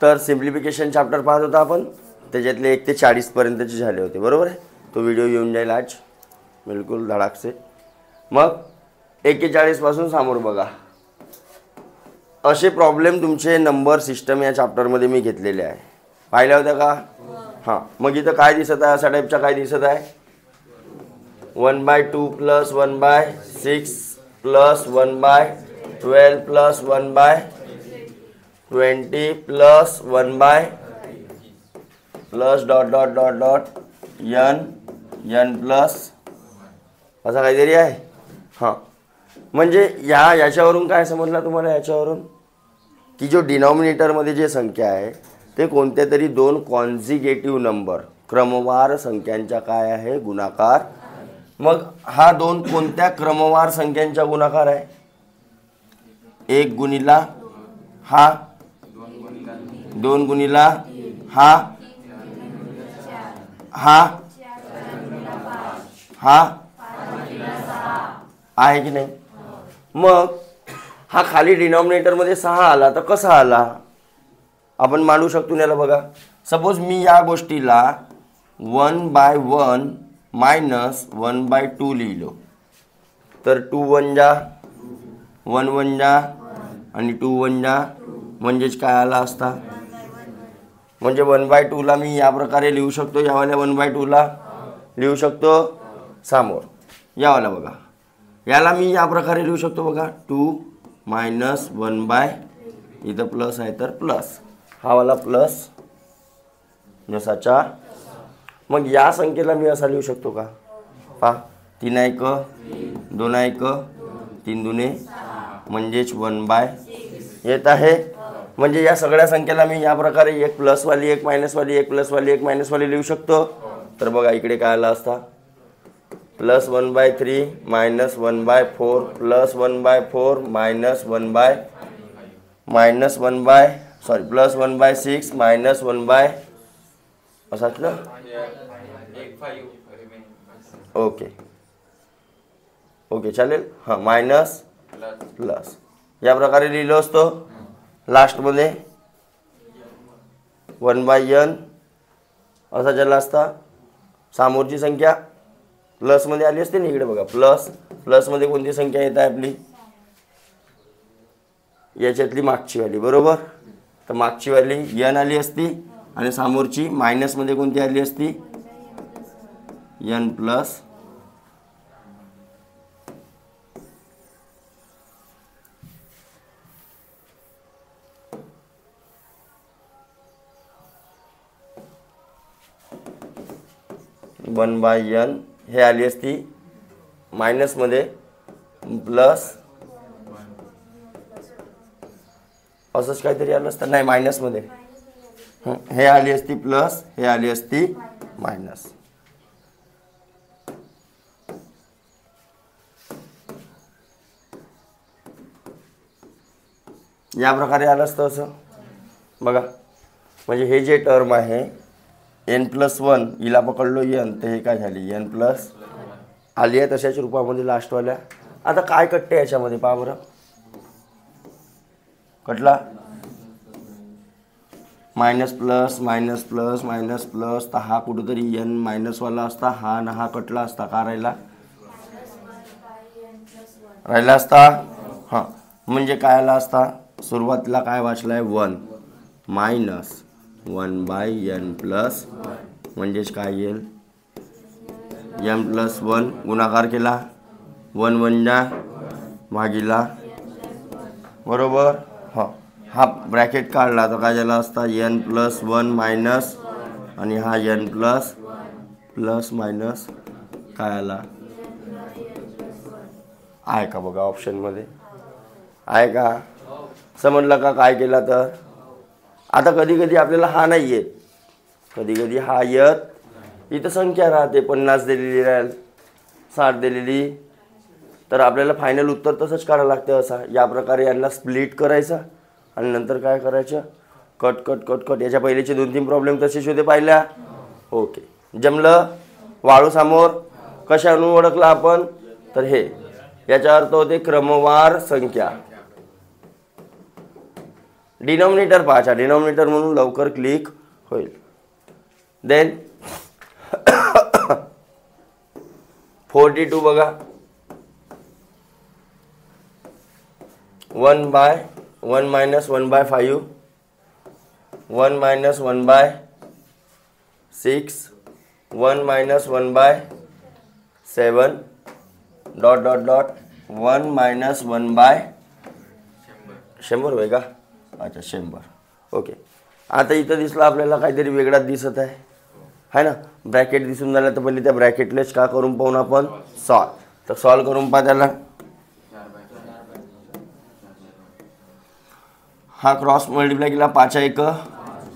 तर simplification chapter पाहत होता आपण, त्याच्यातले 1 ते 40 पर्यंतचे झाले होते, बरोबर आहे. तो व्हिडिओ येऊन जाईल आज बिलकुल धडाक से. मग 1 ते 40 पासून समोर बघा. असे प्रॉब्लेम तुमचे नंबर सिस्टम या चॅप्टरमध्ये मी घेतलेले आहे. पाहिल्या होत्या का? हां. मग इथं काय दिसत आहे? अशा टाईपच्या काय दिसत आहे? 1/2 + 1/6 + 1/12 + 1/20 + 1/+ n प्लस असा काहीतरी आहे. हां. म्हणजे याच्यावरून काय समजलं तुम्हाला? याच्यावरून की जो डिनॉमिनेटरमध्ये जे संख्या आहे ते कोणत्या तरी 2 कॉन्झिगेटिव्ह नंबर क्रमवार संख्यांचा काय आहे? गुणाकार. मग हा 2 कोणत्या क्रमवार संख्यांचा गुणाकार आहे? 1 गुणिला हा, 2 गुणिला हा, हा आहे की नाही? मग हा खाली डिनॉमिनेटरमध्ये 6 आला तर कसा आला? आपण मांडू शकतो याला. बघा, सपोज मी या गोष्टीला 1/1 मायनस 1/2 लिहिलो तर 2 1 जा 1 1 जा आणि 2 1 जा म्हणजेच काय आला असता? म्हणजे 1/2 ला मी या प्रकारे लिहू शकतो. यावाल्या 1/2 ला लिहू शकतो समोर. यावाला बघा, याला मी या प्रकारे लिहू शकतो. बघा, 2 मायनस 1/, इथं प्लस आहे तर प्लस, हा वाला प्लस जसाचा. मग या संख्येला मी असा लिहू शकतो का? पहा, 3 1 2 1 3 2 म्हणजेच 1/, येत आहे. म्हणजे या सगळ्या संख्येला मी या प्रकारे एक प्लसवाली, एक मायनसवाली, एक प्लसवाली, एक मायनसवाली लिहू शकतो. तर बघा इकडे काय आला असता? Plus 1/3 minus 1/4 plus 1/4 minus 1/, plus 1/6 minus 1/, असंच ना? ओके चालेल. हां, मायनस प्लस या प्रकारे लिहिलो असतो. लास्टमध्ये 1/n असा झाला असता. समोरची संख्या प्लसमध्ये आली असते ना. इकडे बघा, प्लसमध्ये कोणती संख्या येत आहे आपली? याच्यातली मागचीवाली, बरोबर. तर मागचीवाली n आली असती आणि समोरची मायनसमध्ये कोणती आली असती? n plus. n हे आली असती मायनसमध्ये प्लस असंच काहीतरी आलं असतं. नाही, मायनसमध्ये हे आली असती प्लस, हे आली असती मायनस. या प्रकारे आलं असतं असं. बघा, म्हणजे हे जे टर्म आहे n+1 हिला पकडलो n, तर हे काय झाली? n प्लस आली आहे तशाच रूपामध्ये लास्टवाल्या. आता काय कटते याच्यामध्ये? पहा बरं, कटला minus plus minus plus minus plus. तर हा कुठंतरी n मायनसवाला असता. हा ना हा कटला असता. का राहिला असता? हां, म्हणजे काय आला असता? सुरुवातीला काय वाचलाय? 1 मायनस 1/n प्लस, म्हणजेच काय येईल? n+1 गुणाकार केला, 1 1 जा भागीला, बरोबर. हां, हा ब्रॅकेट काढला तर काय झाला असता? n+1 मायनस आणि हा n प्लस मायनस काय आला? आहे का? बघा ऑप्शनमध्ये आहे का? समजलं का काय केलं तर? आता कधी कधी आपल्याला हा नाही येत, कधी कधी हा येत. इथं संख्या राहते 50 दिलेली राहील, 60 दिलेली, तर आपल्याला फायनल उत्तर तसंच काढावं लागतं. असा या प्रकारे यांना स्प्लिट करायचा आणि नंतर काय करायचं? Cut cut cut cut. याच्या पहिलेचे 2-3 प्रॉब्लेम तसेच होते, पाहिल्या? ओके, जमलं. वाळू समोर कशावरून ओळखला आपण? तर हे याचा अर्थ होते क्रमवार संख्या. डिनॉमिनेटर पाहायचा, डिनॉमिनेटर म्हणून लवकर क्लिक होईल. देन 42 बघा, 1 by 1 minus 1 by 5, 1 minus 1 by 6, 1 minus 1 by 7, dot dot dot 1 minus 1 by 100 होय का? अच्छा 100. ओके. आता इथं दिसलं आपल्याला काहीतरी वेगळाच दिसत आहे ना. ब्रॅकेट दिसून झालं तर पहिले त्या ब्रॅकेटलेच का करून पाहून आपण सॉल्व. तर सॉल्व करून पहा त्याला. हा क्रॉस मल्टिप्लाय केला 5 1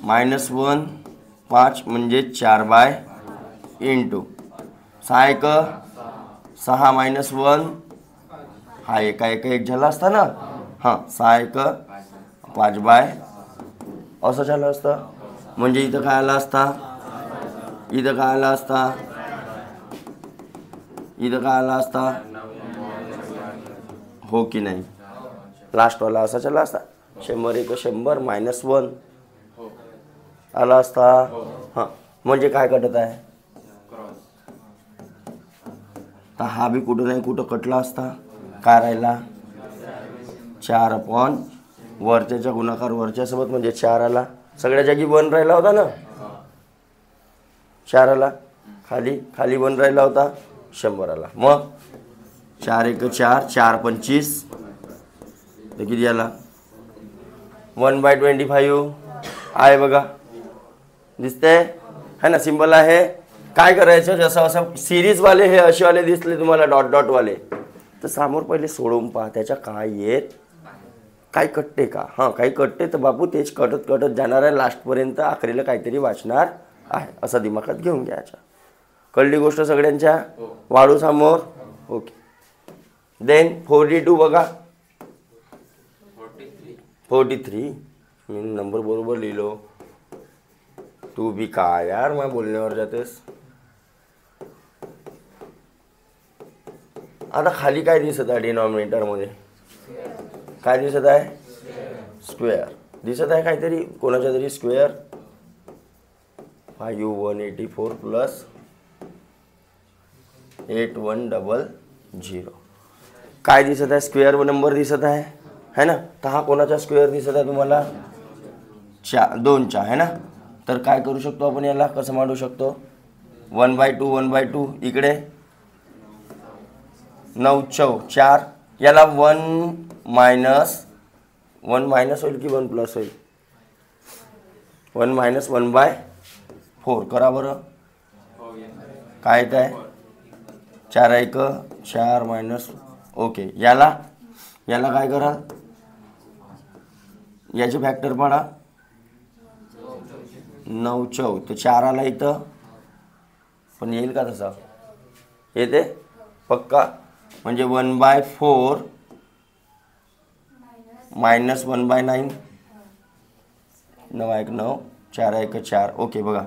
-1 5 म्हणजे 4 बाय इंटू 6 1 6 -1 हा एका एक झाला असता ना. हां 6 1 5 बाय असं झालं असतं. म्हणजे इथं काय आला असता, इथं काय आला असता, इथं काय आला असता, हो की नाही? लास्टवाला असा चला असता 100 1 100 -1 आला असता. हां म्हणजे काय कटत आहे, तर हा बी कुठं नाही कुठं कटला असता. काय राहिला 4 वरच्याचा गुणाकार वरच्यासोबत म्हणजे 4 आला. सगळ्या जागी 1 राहिला होता ना, 4 आला. खाली खाली 1 राहिला होता, 100 आला. मग 4 1 4 4 25 तर किती आला 1/25 आहे बघा, दिसते है ना, सिंबल आहे. काय करायचं, जसं असं सिरीजवाले हे असेवाले दिसले तुम्हाला डॉट डॉटवाले, तर समोर पहिले सोडवून पहा त्याच्या काय येत, काय कटते का. हां काही कटते तर बापू तेच कटत कटत जाणार आहे लास्टपर्यंत, आखरीला काहीतरी वाचणार आहे असं दिमागात घेऊन घ्यायचं. कळली गोष्ट सगळ्यांच्या, वाढू समोर. ओके. देन 42 बघा, 43 मी नंबर बरोबर लिहिलो, तू भी काय यार मैं बोलण्यावर जातेस. आता खाली काय दिसत आहे डिनॉमिनेटरमध्ये, काय दिसत आहे, स्क्वेअर दिसत आहे काहीतरी, कोणाच्या तरी स्क्वेअर. 5184 प्लस 8100 काय दिसत आहे, स्क्वेअर नंबर दिसत आहे है ना. तर हा कोणाचा स्क्वेअर दिसत आहे तुम्हाला, 2चा है ना. तर काय करू शकतो आपण, याला कसं मांडू शकतो, 1/2 1/2 इकडे 9 4 4, याला 1 मायनस होईल की 1 प्लस होईल, 1 मायनस 1/4 करा बरं. काय येत आहे 4 1 4 मायनस. ओके. याला काय करा, याचे फॅक्टर पाडा, 9 4 तर 4 आला इथं, पण येईल का तसा, येते पक्का. म्हणजे 1/4 मायनस 1/9, 9 1 9 4 1 4. ओके बघा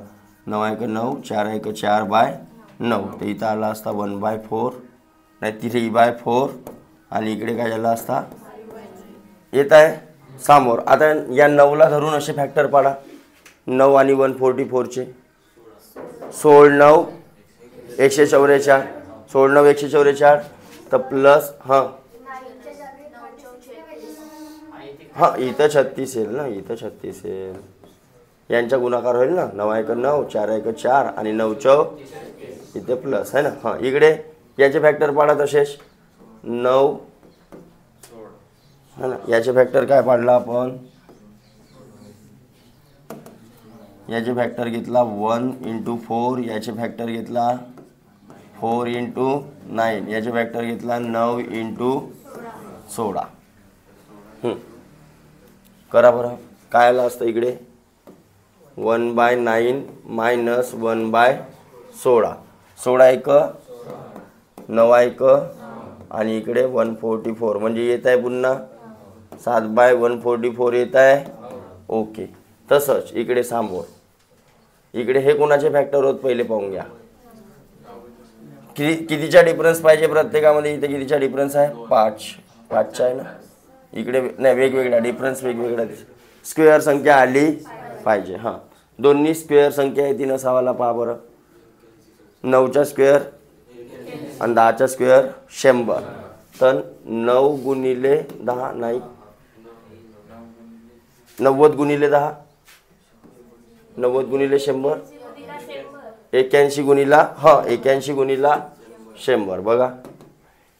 9 1 9 4 1 4/9, तर इथं आला असता 1/4 नाही 3/4 आणि इकडे काय झाला असता, येत आहे समोर. आता या 9ला धरून असे फॅक्टर पाडा, 9 आणि 144चे, 16 9 144, 16 9 144 तर प्लस हां हां इथं 36 येईल ना, इथं 36 येईल, यांचा गुणाकार होईल ना, 9 1 9 4 1 4 आणि 9 4 इथे प्लस आहे ना. हां इकडे याचे फॅक्टर पाडा तसेच 9 है ना. याचे फॅक्टर काय पाडला आपण, याचे फॅक्टर घेतला 1 × 4, याचे फॅक्टर घेतला 4 × 9, याचे फॅक्टर घेतला 9 × 16. करा बरं, काय आलं असतं इकडे 1/9 मायनस 1/16, 16 1 9 1 आणि इकडे 144 म्हणजे येत आहे पुन्हा 7/144 येत आहे. ओके. तसंच इकडे समोर, इकडे हे कोणाचे फॅक्टर होत पहिले पाहून घ्या, कितीचा डिफरन्स पाहिजे प्रत्येकामध्ये. इथे कितीचा डिफरन्स आहे, 5चा आहे ना. इकडे नाही वेगवेगळा डिफरन्स वेगवेगळा स्क्वेअर संख्या आली पाहिजे. हां, दोन्ही स्क्वेअर संख्या आहे, 3 असावाला. पहा बरं, 9चा स्क्वेअर आणि 10चा स्क्वेअर 100. तर 9 गुणिले 10 नाही, 90 गुणिले 10, 90 गुणिले 100, 81 गुणिला 81 गुणिला 100. बघा,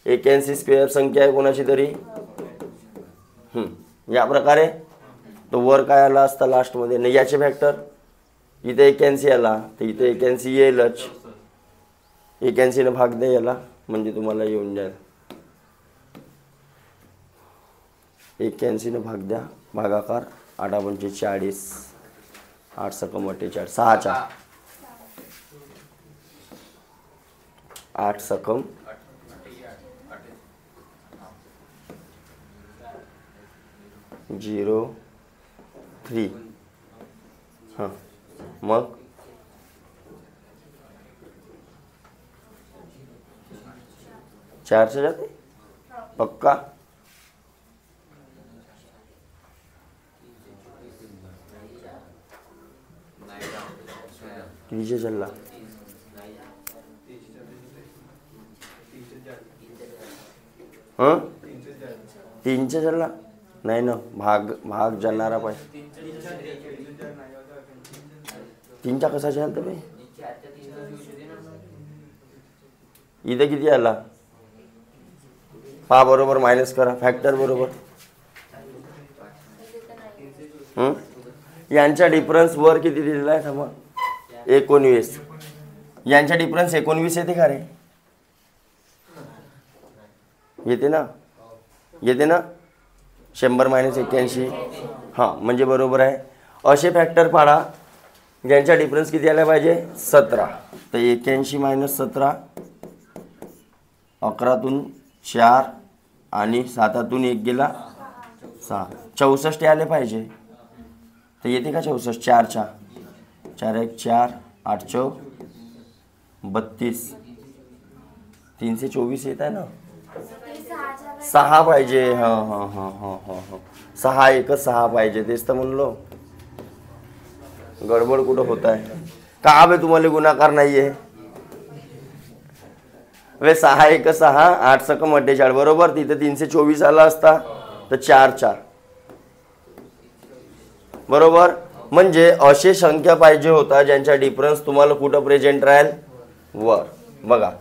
81 स्क्वेअर संख्या आहे कोणाची तरी. या प्रकारे तो वर काय आला असता लास्टमध्ये नाही, याचे फॅक्टर. इथे 81 आला तर इथे 81 येईलच. 81 ने भाग द्या याला, म्हणजे तुम्हाला येऊन जाईल. 81 ने भाग द्या, भागाकार 8 पंचे 40, 8 सकम 48, 6चा 8 सकम 0 3. हां, मग 4 जाते पक्का. नीचे चलला. हां, 3चे चलला नाही ना, भाग जाणारा पाहिजे. 3चा कसा चालतं बाई. इथे किती आला पहा बरोबर, मायनस करा, फॅक्टर बरोबर. यांचा डिफरन्स वर किती दिलेला आहे थांबा, 19. यांचा डिफरन्स 19 येते का रे. येते ना, येते ना. 100 मायनस 81. हां, म्हणजे बरोबर आहे. असे फॅक्टर पाडा ज्यांचा डिफरन्स किती आला पाहिजे, 17. तर 81 मायनस 17, 11तून 4 आणि 7तून 1 गेला 6, 64 आले पाहिजे. तर येते का 64. 4च्या 4 1 4, 8 4 32, 324 येत आहे ना. 6 पाहिजे. हां हां हां हां हां हां 6 एकच 6 पाहिजे. तेच तर म्हणलो, गडबड कुठं होत आहे का बे. तुम्हाला गुणाकार नाही आहे वे. 6 1 6, 8 सकम 48 बरोबर. तिथे 324 आला असता तर 4 4 बरोबर. म्हणजे अशी संख्या पाहिजे होता ज्यांचा डिफरन्स तुम्हाला कुठं प्रेझेंट राहील, वर. बघा,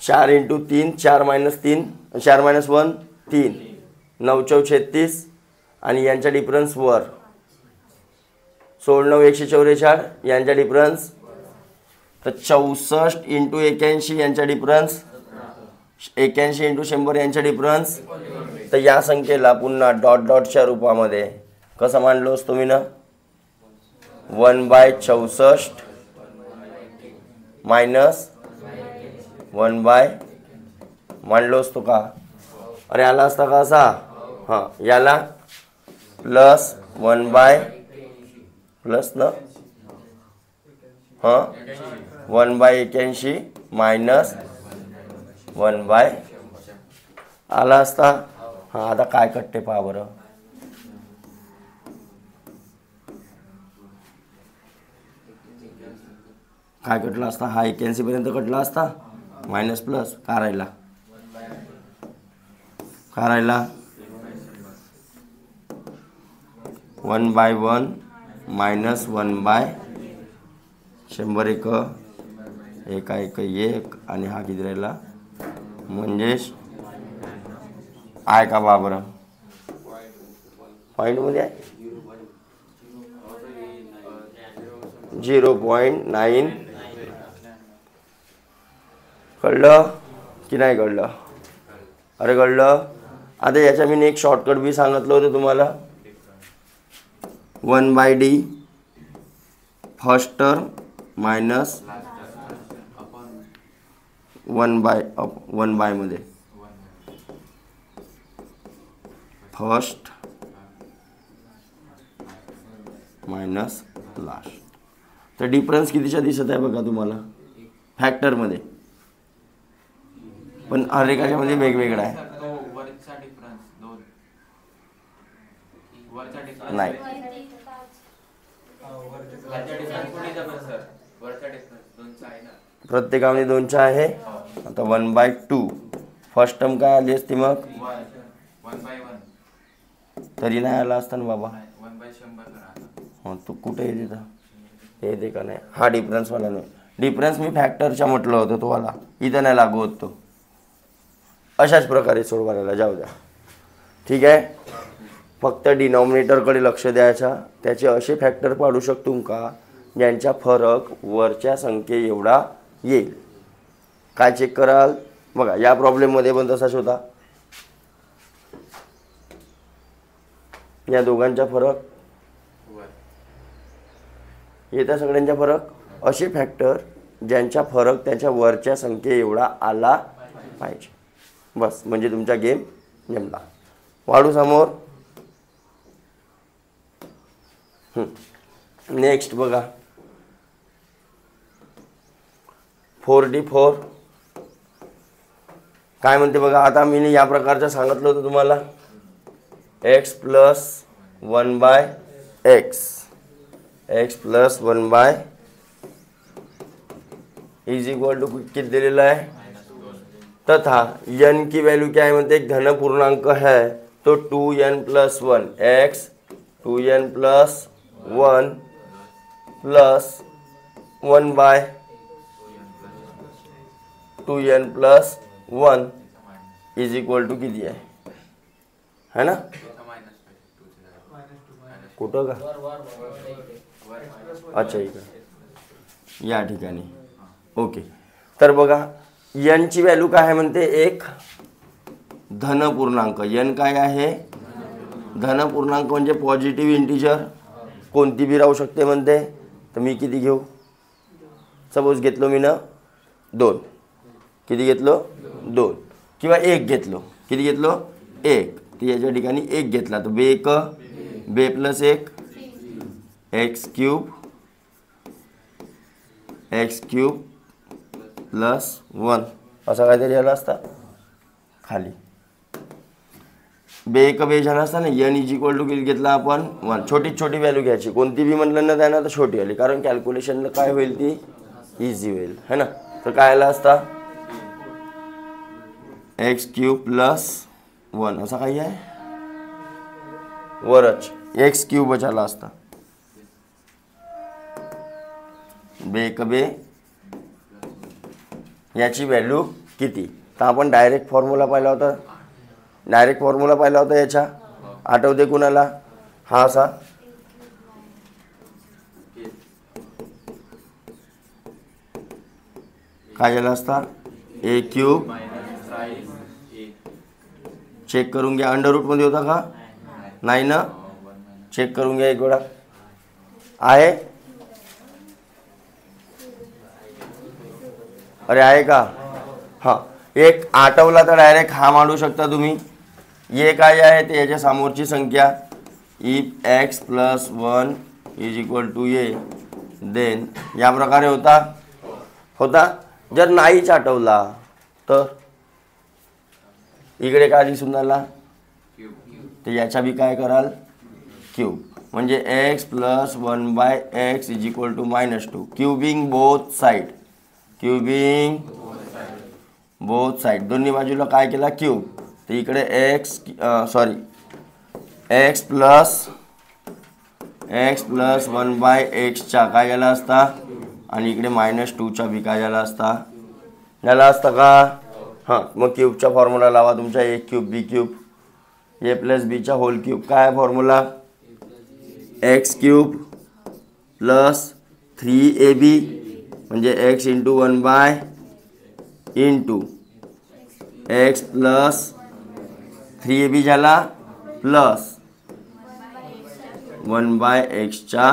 4 × 3, 4 - 3, 4 - 1 3, 9 4 36 आणि यांचा डिफरन्स वर. 16 9 144 यांचा डिफरन्स. तर 64 × 81 यांचा डिफरन्स, 81 × 100 यांचा डिफरन्स. तर या संख्येला पुन्हा डॉट डॉटच्या रूपामध्ये कसं मांडलोस तुम्ही ना, 1/64 मायनस 1/ मांडलोस तो का. अरे आला असता का असा. हां, याला प्लस 1/ प्लस ना, हां 1/81 मायनस 1/ आला असता. हां, आता काय कटते पहा बरं. काय कटला असता, हा 81 पर्यंत कटला असता. मायनस प्लस का राहिला, का राहिला 1/1 मायनस 1/100 1 1 1 आणि हा किती राहिला, म्हणजेच आहे का बा बरं. पॉईंटमध्ये आहे 0.9. कळलं की नाही कळलं. अरे कळलं. आता याच्या मी एक शॉर्टकट बी सांगितलं होतं तुम्हाला. 1/d फर्स्ट टर्म मायनस 1/1 मध्ये फर्स्ट मायनस लास्ट. तर डिफरन्स कितीचा दिसत आहे बघा तुम्हाला फॅक्टरमध्ये, पण हर एकाच्यामध्ये वेगवेगळा आहे. नाही, प्रत्येकामध्ये 2चा आहे. आता 1/2 फर्स्ट टर्म काय आली असती मग? 1/1 तरी नाही आला असता ना बाबा. 1/100. तू कुठे येते तर हे दे का नाही. हा डिफरन्सवाला नाही. डिफरन्स मी फॅक्टरच्या म्हटलं होतं तुम्हाला, इथं नाही लागू होत तो. अशाच प्रकारे सोडवायला जाऊ द्या. ठीक आहे. फक्त डिनॉमिनेटरकडे लक्ष द्यायचा. त्याचे असे फॅक्टर पाडू शकतो का ज्यांचा फरक वरच्या संख्ये एवढा येईल. काय चेक कराल बघा. या प्रॉब्लेममध्ये पण तसाच होता. या दोघांचा फरक येत्या सगळ्यांचा फरक. असे फॅक्टर ज्यांचा फरक त्याच्या वरच्या संख्ये एवढा आला पाहिजे. बस म्हणजे तुमचा गेम जमला. वाढू समोर. नेक्स्ट बघा 4D4 काय म्हणते बघा. आता मी या प्रकारचं सांगितलं होतं तुम्हाला. x + 1/x x + 1/, is equal to किती दिलेला आहे. तथा n की वैल्यू क्या है म्हणते. एक धन पूर्णांक है तो 2n + 1 x 2n + 1 + 1/, 2n + 1 is equal to किती है ना. कुठं का. अच्छा इकडे या ठिकाणी. ओके. तर बघा n ची व्हॅल्यू काय आहे म्हणते. एक धन पूर्णांक. n काय आहे. धन पूर्णांक म्हणजे पॉझिटिव्ह इंटिजर. कोणती बी राहू शकते म्हणते. तर मी किती घेऊ. सपोज घेतलो मी ना 2. किती घेतलो 2 किंवा 1 घेतलो. किती घेतलो 1. तर याच्या ठिकाणी 1 घेतला तर बे + 1 x³ + 1 असा काहीतरी झाला असता खाली. बे झाला असता ना. n इज इक्वल टू किती घेतला आपण 1. छोटी व्हॅल्यू घ्यायची. कोणती बी म्हणलं ना त्यांना तर छोटी आली. कारण कॅल्क्युलेशनला काय होईल ती इझी होईल है ना. तर काय आला असता x³ + 1 असा काही आहे वरच. x³ आला असता. बे याची व्हॅल्यू किती. तर आपण डायरेक्ट फॉर्म्युला पाहिला होता. याचा आठवते कुणाला. हा असा काय झाला असता a³ चेक करून घ्या. अंडर मध्ये होता का नाही ना. चेक करून घ्या एक वेळा. आहे अरे आहे का. हां एक आठवला तर डायरेक्ट हा मांडू शकता तुम्ही. ये काय आहे ते याच्या समोरची संख्या. If x + 1 is equal to a then या प्रकारे होता. जर नाहीच आठवला तर इकडे काय दिसून आला. तर याचा बी काय कराल क्यूब. म्हणजे x + 1/x is equal to -2 cubing both side दोन्ही बाजूला काय केला क्यूब. तर इकडे x + 1/x चा काय झाला असता आणि इकडे -2चा बी काय झाला असता का. हां मग क्यूबचा फॉर्म्युला लावा तुमचा. a³ b³ a + b चा होल क्यूब. काय फॉर्म्युला x³ + 3ab म्हणजे x × 1/, x + 3ab झाला प्लस 1/x चा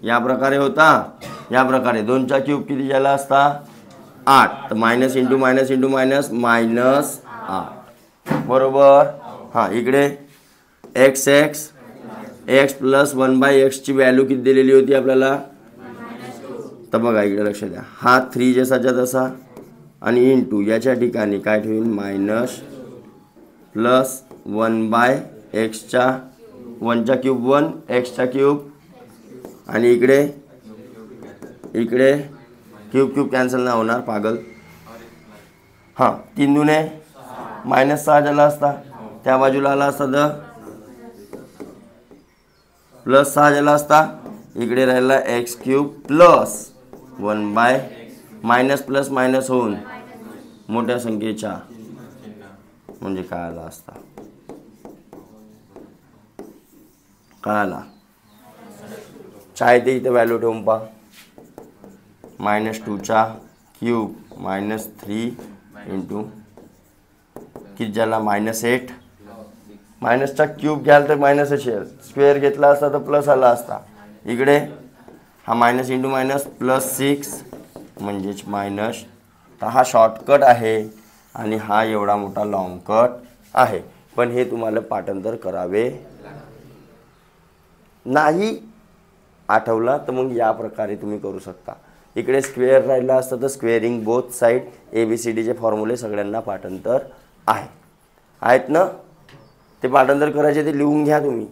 या प्रकारे होता. या प्रकारे 2चा क्यूब किती झाला असता 8. तर मायनस इंटू मायनस -8 बरोबर. हां इकडे x + 1/x ची व्हॅल्यू किती दिलेली होती आपल्याला. तर बघा इकडे लक्ष द्या. हा 3 जसाच्या तसा आणि इंटू याच्या ठिकाणी काय ठेवीन मायनस प्लस 1/x चा 1चा क्यूब 1 x चा क्यूब आणि इकडे इकडे क्यूब क्यूब कॅन्सल नाही होणार पागल. हां 3 दुने -6 झाला असता, त्या बाजूला आला असता तर +6 झाला असता. इकडे राहिला x³ plus 1 minus plus minus होऊन मोठ्या संख्येच्या म्हणजे काय आला असता, काय आला चाय ते इथे व्हॅल्यू ठेवून पहा. -2चा क्यूब -3 इंटू किती झाला -8. मायनसचा क्यूब घ्याल तर मायनसच येईल, स्क्वेअर घेतला असता तर प्लस आला असता. इकडे हा मायनस इंटू मायनस +6 म्हणजेच मायनस. तर हा शॉर्टकट आहे आणि हा एवढा मोठा लॉंग कट आहे. पण हे तुम्हाला पाठांतर करावे नाही आठवला तर मग या प्रकारे तुम्ही करू शकता. इकडे स्क्वेअर राहिला असतं तर स्क्वेअरिंग बोथ साईड ABCDचे फॉर्म्युले सगळ्यांना पाठांतर आहेत ना. ते पाठांतर करायचे ते लिहून घ्या तुम्ही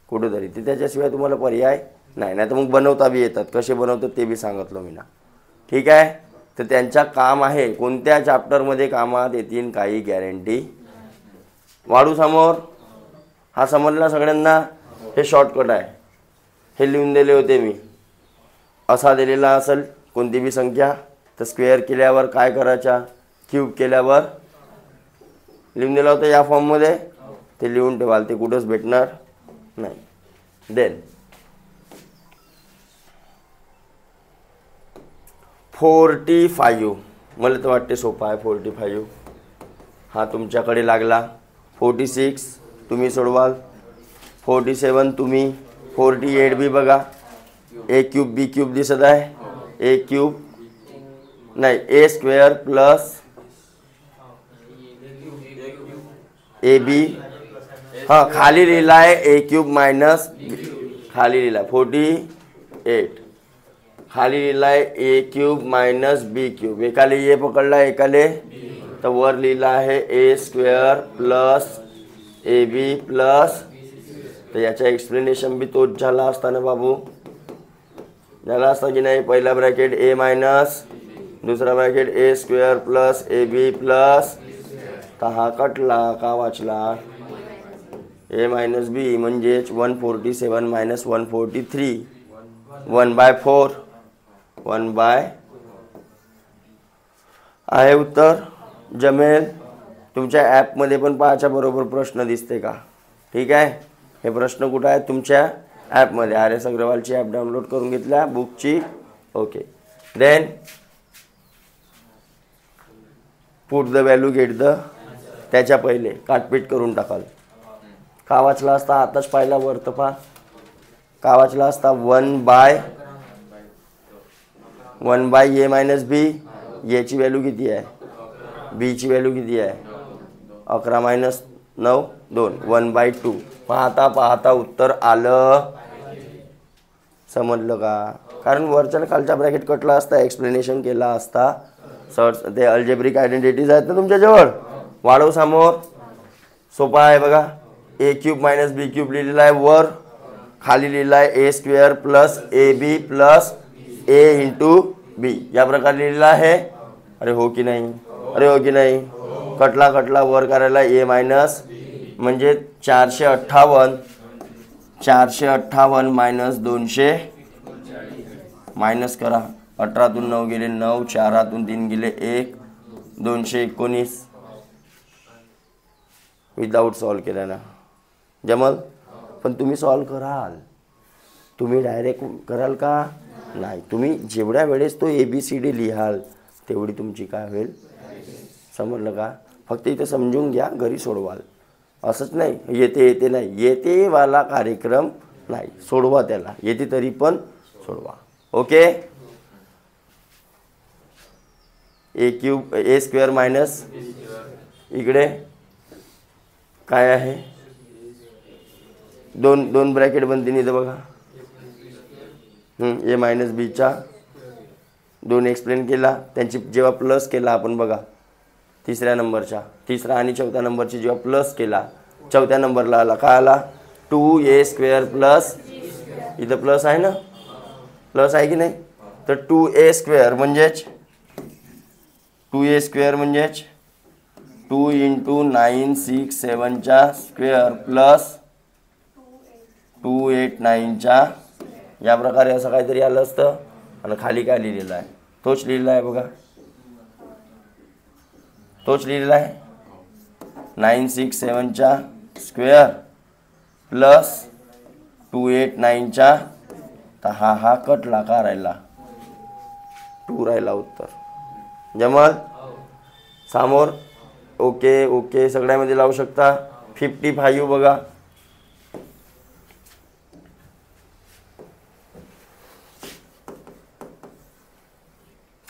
कुठेतरी, ते त्याच्याशिवाय तुम्हाला पर्याय नाही. नाही तर मग बनवता बी येतात, कसे बनवतात ते बी सांगितलं मी ना. ठीक आहे. तर त्यांचा काम आहे कोणत्या चॅप्टरमध्ये कामात येतील काही गॅरंटी. वाढू समोर हा समजला सगळ्यांना. हे शॉर्टकट आहे, हे लिहून दिले होते मी. असा दिलेला असेल कोणती बी संख्या तर स्क्वेअर केल्यावर काय करायचा, क्यूब केल्यावर लिहून दिला होता या फॉर्ममध्ये, ते लिहून ठेवाल, ते कुठंच भेटणार नाही. देन 45 मला तर वाटते सोपा आहे 45. हा तुमच्याकडे लागला. 46 तुम्ही सोडवाल. 47 तुम्ही. 48 बी बघा, a³ b³ दिसत आहे. a³ नाही a² प्लस ab. हां खाली लिहिला आहे a³ मायनस, खाली लिहिला 48 खाली लिहिला आहे a³ मायनस b³. एकाले ए पकडला एकाले, तर वर लिहिला आहे a² प्लस ab प्लस. तर याचा एक्सप्लेनेशन बी तोच झाला असता ना बाबू, झाला असता की नाही. पहिला ब्रॅकेट a मायनस, दुसरा bracket a² plus ab plus. तर हा कटला का वाचला a मायनस b म्हणजेच 147 मायनस 143 1/4 1/. आहे उत्तर. जमेल. तुमच्या ॲपमध्ये पण पाहायच्या बरोबर प्रश्न दिसते का. ठीक आहे. हे प्रश्न कुठं आहेत तुमच्या ॲपमध्ये. RS अग्रवालची ॲप डाउनलोड करून घेतल्या बुकची. Okay. Then put the value get the. त्याच्या पहिले काटपीट करून टाकाल. का वाचला असता आताच पाहिला वर तर पहा. का वाचला असता 1/a मायनस b. याची व्हॅल्यू किती आहे, बीची व्हॅल्यू किती आहे 11 मायनस 9 2 1/2. पाहता पाहता उत्तर आलं. समजलं का. कारण वरच्या खालच्या ब्रॅकेट कटला असता, एक्सप्लेनेशन केला असता. सर्च ते अल्जेब्रिक आयडेंटिटीज आहेत ना तुमच्याजवळ. वाढव समोर सोपा आहे बघा. a³ मायनस b³ लिहिलेला आहे वर, खाली लिहिला आहे a² plus ab plus a into b. या प्रकारे लिहिलेला आहे. अरे हो की नाही, अरे हो की नाही. कटला कटला वर करायला a मायनस म्हणजे 458 मायनस 200 मायनस करा. 18तून 9 गेले 9, 4तून 3 गेले 1, 219. विदाऊट सॉल्व केलं ना जमल. पण तुम्ही सॉल्व कराल, तुम्ही डायरेक्ट कराल का नाही. तुम्ही जेवढ्या वेळेस तो ABCD लिहाल तेवढी तुमची काय होईल. समजलं का. फक्त इथे समजून घ्या, घरी सोडवाल. असंच नाही येते नाही, येतेवाला कार्यक्रम नाही. सोडवा त्याला, येते तरी पण सोडवा. ओके. a² मायनस इकडे काय आहे, दोन ब्रॅकेट बनतील इथं बघा. a मायनस बीचा 2 एक्सप्लेन केला. त्यांची जेव्हा प्लस केला आपण बघा तिसऱ्या नंबरच्या, तिसरा आणि चौथ्या नंबरची जेव्हा प्लस केला, चौथ्या नंबरला आला काय आला 2a² प्लस इथं प्लस आहे ना, प्लस आहे की नाही. तर 2a स्क्वेअर म्हणजेच 2a स्क्वेअर म्हणजेच 2 इंटू 9 6 7चा स्क्वेअर प्लस 2 8 9च्या, या प्रकारे असं काहीतरी आलं असतं. आणि खाली काय लिहिलेलं आहे, तोच लिहिलेला आहे बघा, तोच लिहिलेला आहे 9 6 7चा स्क्वेअर प्लस 2 8 9च्या. तर हा कटला, का राहिला 2 राहिला उत्तर. जमल समोर. ओके ओके सगळ्यामध्ये लावू शकता. 55 बघा,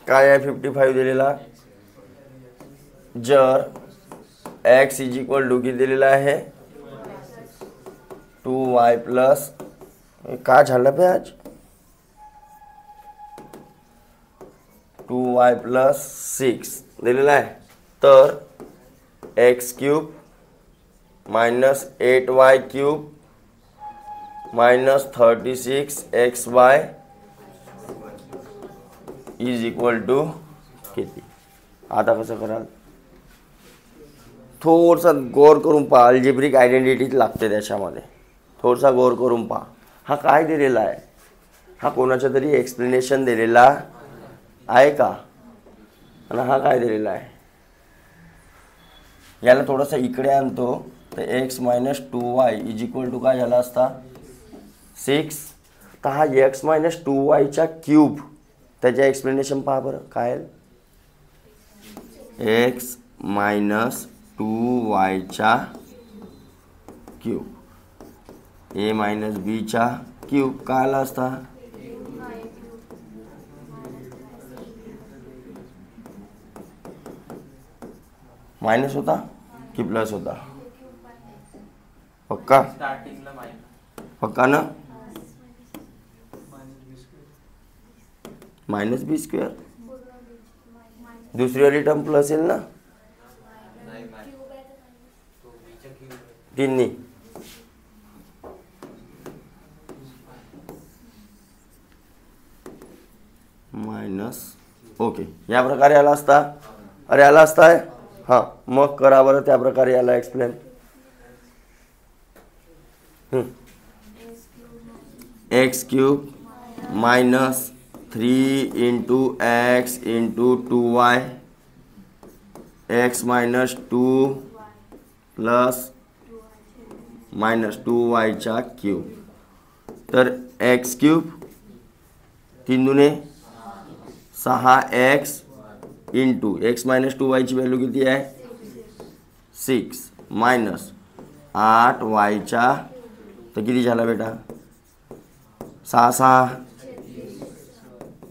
काय आहे 55 दिलेला. जर x इज इक्वल टू किती दिलेला आहे 2y प्लस, का झालं पे आज 2y प्लस 6 दिलेला आहे. तर x cube minus 8y cube minus 36xy is equal to किती. आता कसं कराल, थोडंसं गौर करून पहा. अल्जेब्रिक आयडेंटिटीच लागते त्याच्यामध्ये, थोडासा गौर करून पहा. हा काय दिलेला आहे, हा कोणाचं तरी एक्सप्लेनेशन दिलेला आहे का, आणि हा काय दिलेला आहे. याला थोडंसं इकडे आणतो तर x minus 2y is equal to काय झाला असता 6. तर हा x मायनस 2yचा क्यूब, त्याचे एक्सप्लेनेशन पहा बरं काय. x मायनस 2yचा क्यूब a मायनस बीचा क्यूब काय आला असता मायनस होता की प्लस होता. पक्का पक्का ना. मायनस बी स्क्वेअर, दुसरी वाली टर्म प्लस येईल ना तिन्ही. मायनस ओके या प्रकारे आला असता. अरे आला असताय. हां मग करा बरं त्या प्रकारे याला explain. X cube minus 3 into x into 2y x minus 2 plus minus 2yचा क्यूब. तर एक्स क्यूब 3 दुने 6x इंटू एक्स मायनस 2yची व्हॅल्यू किती आहे 6 मायनस 8yचा. तर किती झाला बेटा 6 6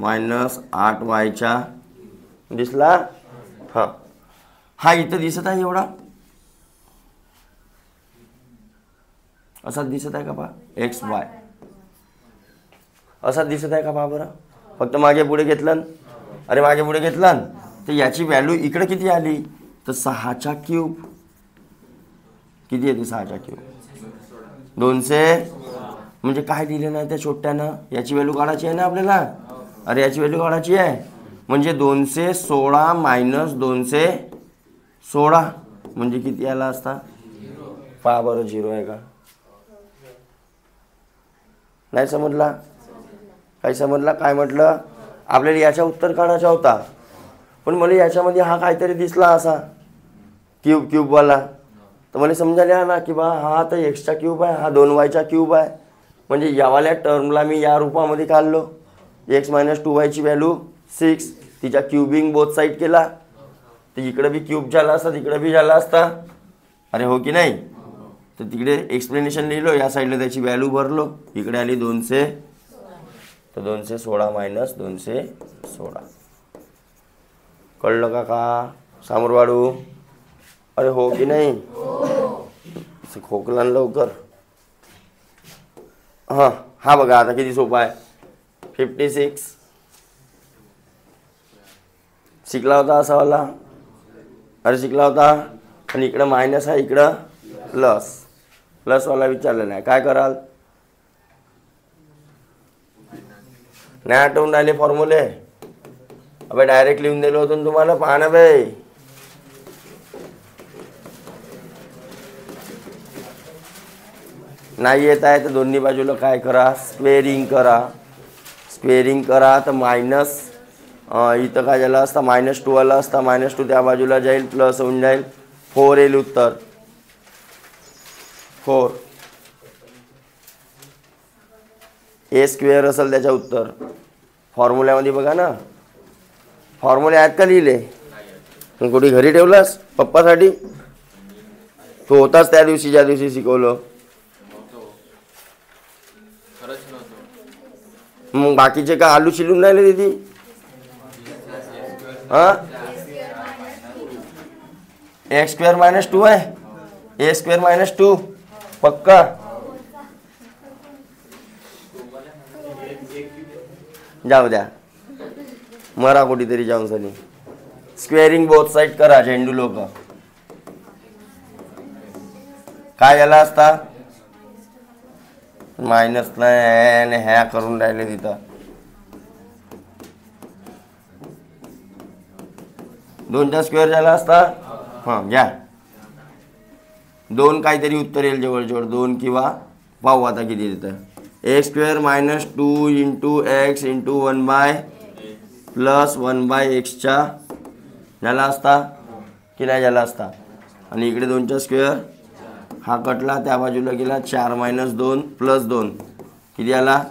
मायनस 8yचा दिसला. हां हा इथं दिसत आहे एवढा, असा दिसत आहे का पहा एक्स वाय, असा दिसत आहे का पहा बरं. फक्त मागे पुढे घेतलं. अरे मागे पुढे घेतलं तर याची व्हॅल्यू इकडे किती आली तर 6चा क्यूब. किती येते 6चा क्यूब 200. म्हणजे काय दिलं नाही त्या छोट्यानं, याची व्हॅल्यू काढायची आहे ना आपल्याला. अरे याची व्हॅल्यू काढायची आहे म्हणजे 216 मायनस 216 म्हणजे किती आला असता पहा बरं. 0 आहे का नाही समजला. काही समजला काय म्हटलं. आपल्याला याचा उत्तर काढायचा होता पण मला याच्यामध्ये हा काहीतरी दिसला असा क्यूब क्यूबवाला. तर मला समजायला ना की बा हा तर एक्सचा क्यूब आहे, हा 2yचा क्यूब आहे. म्हणजे यावाल्या टर्मला मी या रूपामध्ये काढलो. एक्स मायनस 2yची व्हॅल्यू 6, तिच्या क्यूबिंग बोथ साईड केला तर इकडे बी क्यूब झाला असता तिकडे बी झाला असता. अरे हो की नाही. तर तिकडे एक्सप्लेनेशन लिहिलो, या साईडला त्याची व्हॅल्यू भरलो, इकडे आली 200. तर 216 मायनस 216 कळलं का समोर वाढू. अरे हो की नाही. खोकला लवकर. हां हा बघा आता किती सोपा आहे. 56 शिकला होता असा वाला. अरे शिकला होता. आणि इकडं मायनस आहे इकडं प्लस. प्लसवाला विचारलेला आहे काय कराल. नाही आठवून राहिले फॉर्म्युले? अबे डायरेक्ट लिहून दिलं होतं तुम्हाला, पहा ना बाई. नाही येत आहे तर दोन्ही बाजूला काय करा, स्क्वेअरिंग करा. स्क्वेअरिंग करा तर मायनस इथं काय झालं असता, -2 आला असता. -2 त्या बाजूला जाईल, प्लस होऊन जाईल, 4 येईल उत्तर. 4 ए स्क्वेअर असेल त्याच्या उत्तर. फॉर्म्युल्यामध्ये बघा ना, फॉर्म्युले आहेत का लिहिले? कुठे घरी ठेवलास पप्पासाठी? तो होताच त्या दिवशी ज्या दिवशी शिकवलं. मग बाकीचे का आलू शिलून राहिले दीदी? हां, एक्स स्क्वेअर -2 आहे, ए स्क्वेअर -2 पक्का. जाऊ द्या, मरा कुठेतरी जाऊन सनी. स्क्वेअरिंग बोथ साईड करा झेंडू लोक. काय झाला असता? मायनस नाही ह्या करून राहिले तिथं. 2चा स्क्वेअर झाला असता. हां घ्या, 2 काहीतरी उत्तर येईल जवळजवळ 2 किंवा पाहू आता किती देतं. X square -2 into x into 1 plus 1/x झाला असता की नाही झाला असता. आणि इकडे 2चा स्क्वेअर हा कटला, त्या बाजूला गेला, 4 - 2 प्लस 2 किती आला?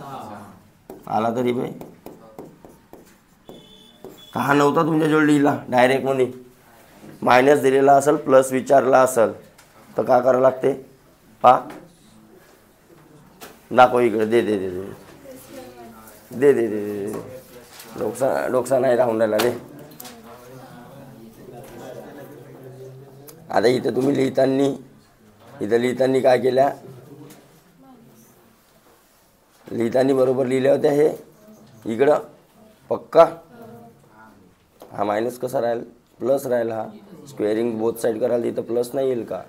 आला तरी बाई का नव्हता तुमच्याजवळ लिहिला डायरेक्टमध्ये? मायनस दिलेला असेल, प्लस विचारला असेल तर का करावं लागते? पा दाखव इकडे. दे दे दे दे दे दे दे दे डोकसा नाही राहून राहिला रे. आता इथं तुम्ही लिहिताना काय केल्या? लिहिताना बरोबर लिहिल्या होत्या हे इकडं पक्का. हा मायनस कसा राहील? प्लस राहील. हा स्क्वेअरिंग बोथ साईड करायला इथं प्लस नाही येईल का?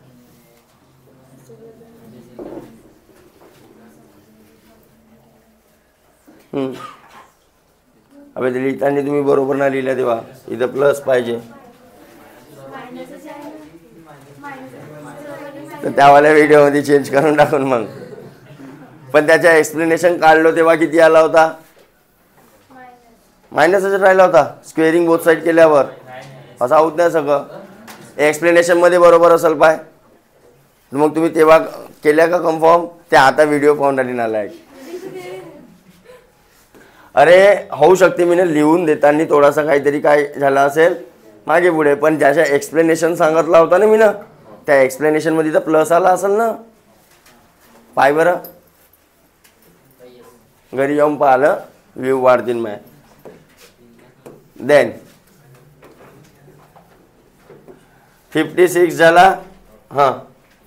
अबे ते लिहिताना तुम्ही बरोबर नाही लिहिल्या तेव्हा इथं प्लस पाहिजे. तर त्यावाल्या व्हिडिओमध्ये चेंज करून टाकून मग. पण त्याच्या एक्सप्लेनेशन काढलो तेव्हा किती आला होता? मायनसच राहिला होता स्क्वेअरिंग बोथ साईड केल्यावर. असं होत नाही सगळं. एक्सप्लेनेशनमध्ये बरोबर असेल पाय. मग तुम्ही तेव्हा केल्या का कन्फर्म? त्या आता व्हिडिओ पाहून राहिली नालायक. अरे होऊ शकते मी लिहून देताना थोडासा काहीतरी काय झाला असेल मागे पुढे, पण ज्याच्या एक्सप्लेनेशन सांगितला होता ना मी ना, त्या एक्सप्लेनेशनमध्ये तर प्लस आला असेल ना. पाय बरं, घरी येऊन पाहिलं व्ह्यू वाढतील माय. देन 56 झाला. हां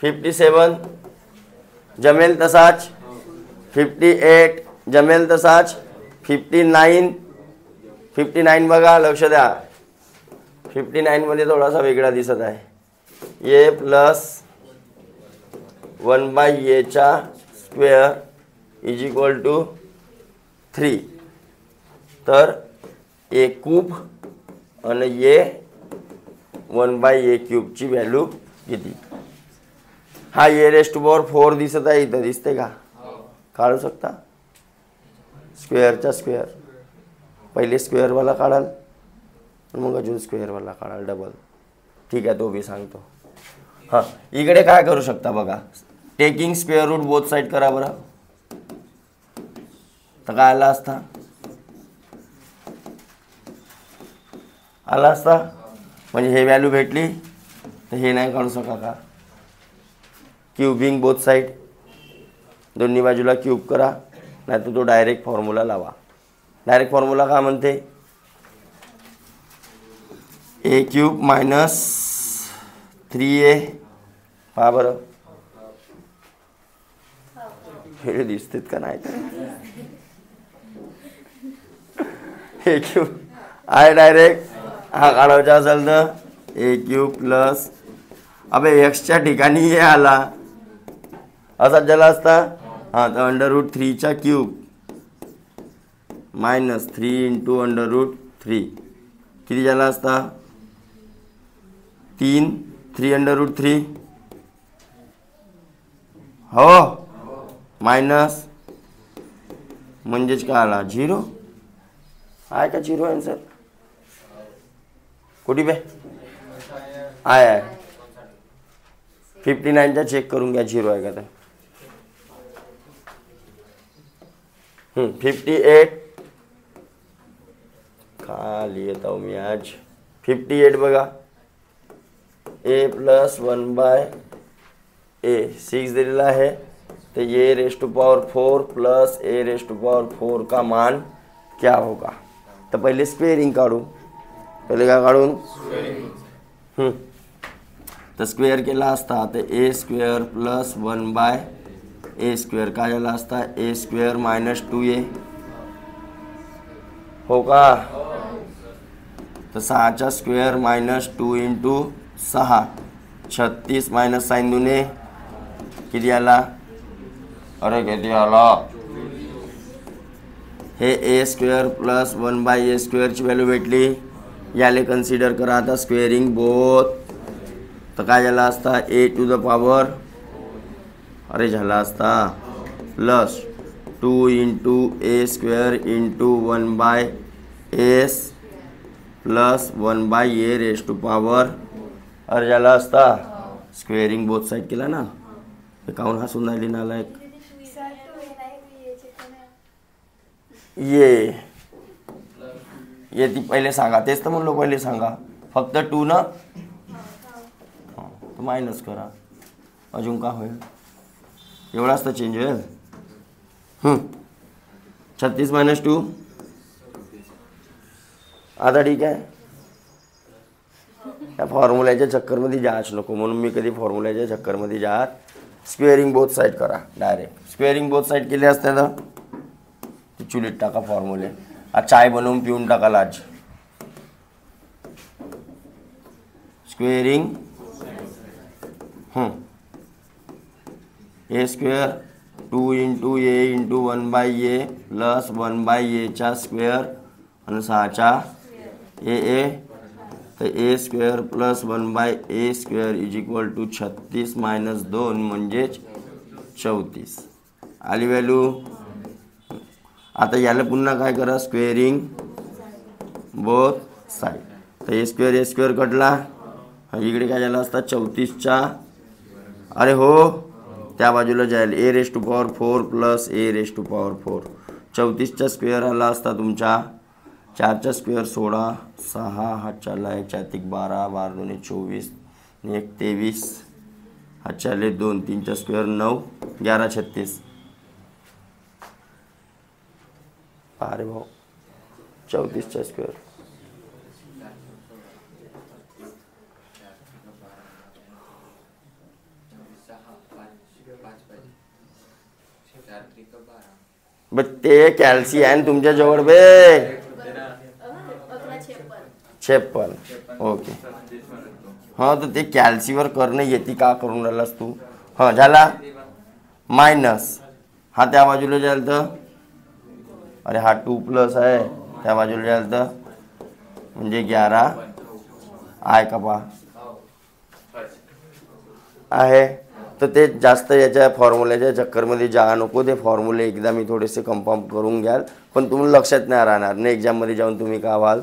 57 जमेल तसाच. 58 जमेल तसाच. 59 बघा, लक्ष द्या. 59 मध्ये थोडासा वेगळा दिसत आहे. A plus 1/a square is equal to 3. तर ए क्यूब आणि ए 1/a³ ची व्हॅल्यू किती? हा e⁴ दिसत आहे इथं, दिसते का? काढू शकता. स्क्वेअरचा स्क्वेअर पहिले स्क्वेअरवाला काढाल, मग अजून स्क्वेअरवाला काढाल डबल. ठीक आहे, तो बी सांगतो. हां इकडे काय करू शकता बघा. Taking square root both side करा बरं. तर काय आला असता? आला असता म्हणजे हे व्हॅल्यू भेटली तर हे नाही काढू शका का? क्यूबिंग बोथ साईड, दोन्ही बाजूला क्यूब करा, नाही तर तो डायरेक्ट फॉर्म्युला लावा. डायरेक्ट फॉर्म्युला काय म्हणते? a³ - 3a. पहा बरं हे दिसतेत का नाही? a³ आहे डायरेक्ट. हा काढायचा असेल तर a³ प्लस, अबे एक्सच्या ठिकाणी हे आला असाच झाला असता. हां तर √3 चा क्यूब मायनस 3 इंटू √3 किती झाला असता 3 √3 हो मायनस म्हणजेच काय आला 0 आहे का 0 आन्सर कुठे बे आहे 59चा चेक करून घ्या 0 आहे का तर 58 खाली येतो मी आज 58 बघा a + 1/a 6 दिलेला आहे तो a⁴ प्लस a⁴ का मान क्या होगा तो पहले स्क्वेअरिंग काढू पहिले काय काढून तर स्क्वेअर केला असता तर a² + 1/a² काय झाला असता a² - 2a हो का तर 6चा स्क्वेअर -2 इंटू 6 36 मायनस साइन दुने किती आला अरे किती आला हे a² + 1/a² ची व्हॅल्यू भेटली याले कन्सिडर करा आता स्क्वेअरिंग बोथ तर काय झाला असता a⁴ अरे झाला असता plus 2 into a² into 1/s plus 1/a⁴ अरे झाला असता स्क्वेअरिंग बोथ साईड केला ना हे काऊन हसून राहिली नालायक ये ती पहिले सांगा तेच तर म्हणलो पहिले सांगा फक्त 2 न तो मायनस करा अजून का होईल एवढाच तर चेंज होईल 36 - 2 आता ठीक आहे त्या फॉर्म्युल्याच्या चक्करमध्ये जायच नको म्हणून मी कधी फॉर्म्युल्याच्या चक्करमध्ये जात स्क्वेअरिंग बोथ साईड करा डायरेक्ट स्क्वेअरिंग बोथ साईड केले असते तर चुलीत टाका फॉर्म्युले आज चाय बनवून पिऊन टाकाल आज squaring a² 2 into a into 1/a plus 1/a square आणि 6चा a तर a² + 1/a² = 36 - 2 म्हणजेच 34 आली व्हॅल्यू आता याला पुन्हा काय करा स्क्वेअरिंग बोथ साईड तर a² कटला इकडे काय झालं असता 34चा अरे हो त्या बाजूला जाईल a⁴ प्लस a⁴ 34चा स्क्वेअर आला असता तुमचा 4चा स्क्वेअर 16 6 हातच्या लाय 4 × 12 12 × 2 = 24 1 × 23 हातच्या ले 2 3चा स्क्वेअर 9 11 × 36 अरे भाऊ 34चा स्क्वेअर ते कॅल्सी आहे तुमच्या जवळ बे 56 ओके हां तर ते कॅल्सीवर करणं येते का करून राहिलास तू हां झाला मायनस हा त्या बाजूला जाईल तर अरे हा 2+ आहे त्या बाजूला जाईल तर म्हणजे 11 आहे का पा आहे तर ते जास्त याच्या फॉर्म्युल्याच्या चक्करमध्ये जा नको ते फॉर्म्युले एकदा मी थोडेसे कन्फर्म करून घ्याल पण तुम्हाला लक्षात नाही राहणार नाही एक्झाममध्ये जाऊन तुम्ही का व्हाल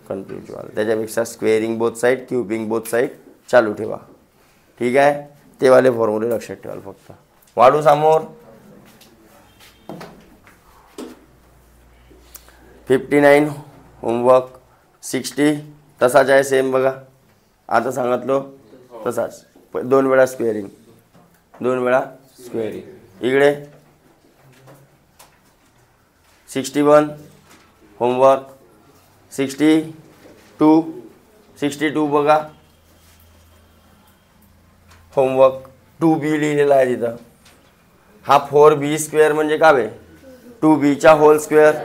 कन्फ्यूज व्हाल त्याच्यापेक्षा squaring both side cubing both side चालू ठेवा ठीक आहे ते वाले फॉर्म्युले लक्षात ठेवाल फक्त वाढू समोर 59 होमवर्क 60 तसाच आहे सेम बघा आता सांगितलं तसाच 2 वेळा स्क्वेअरिंग 2 वेळा स्क्वेअरिंग इकडे 61 होमवर्क 62 बघा होमवर्क 2b लिहिलेला आहे तिथं हा 4b² म्हणजे काय बे 2bचा होल स्क्वेअर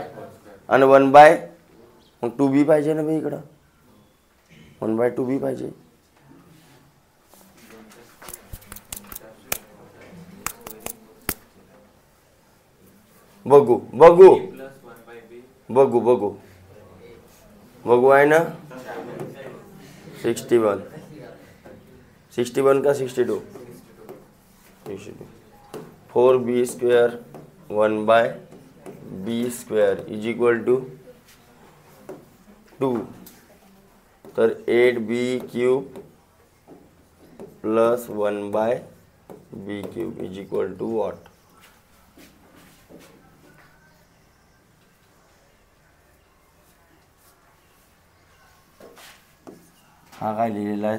आणि 1 बाय मग 2b पाहिजे ना बे इकडं 1/2b पाहिजे बघू बघू बघू बघू आहे ना 61 का 62 4b square 1/b square is equal to 2 तर 8b cube plus 1/b cube is equal to what. हा काय लिहिलेला आहे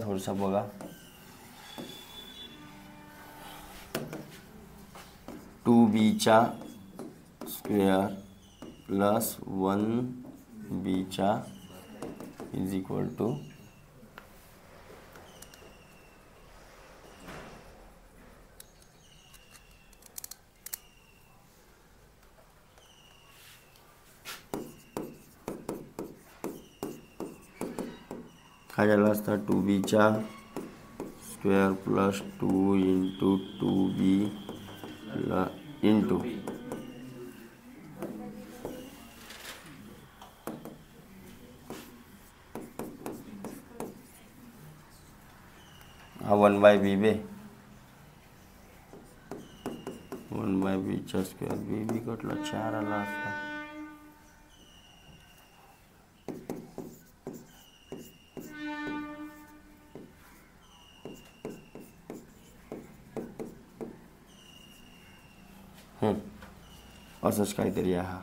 थोडंसं बघा. 2bचा स्क्वेअर प्लस 1bचा इज इक्वल टू काय झालं असता 2bचा square plus 2 into 2b into हा 1/b बे 1/bचा स्क्वेअर बी कटला 4 आला असता. असंच काहीतरी आहे हा.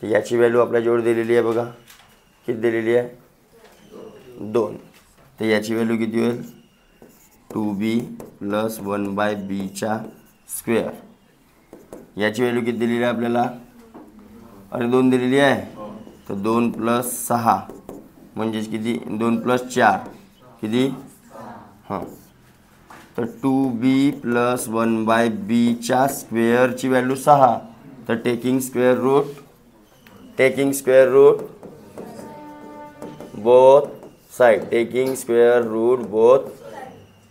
याची व्हॅल्यू आपल्याजवळ दिलेली आहे बघा. किती दिलेली आहे 2. तर याची व्हॅल्यू किती होईल 2b प्लस 1/bचा स्क्वेअर. याची व्हॅल्यू किती दिलेली आहे आपल्याला अरे 2 दिलेली आहे. तर 2 प्लस 6 म्हणजेच किती 2 प्लस 4 किती हां. तर 2b प्लस 1/bच्या स्क्वेअरची व्हॅल्यू 6. तर taking square root both side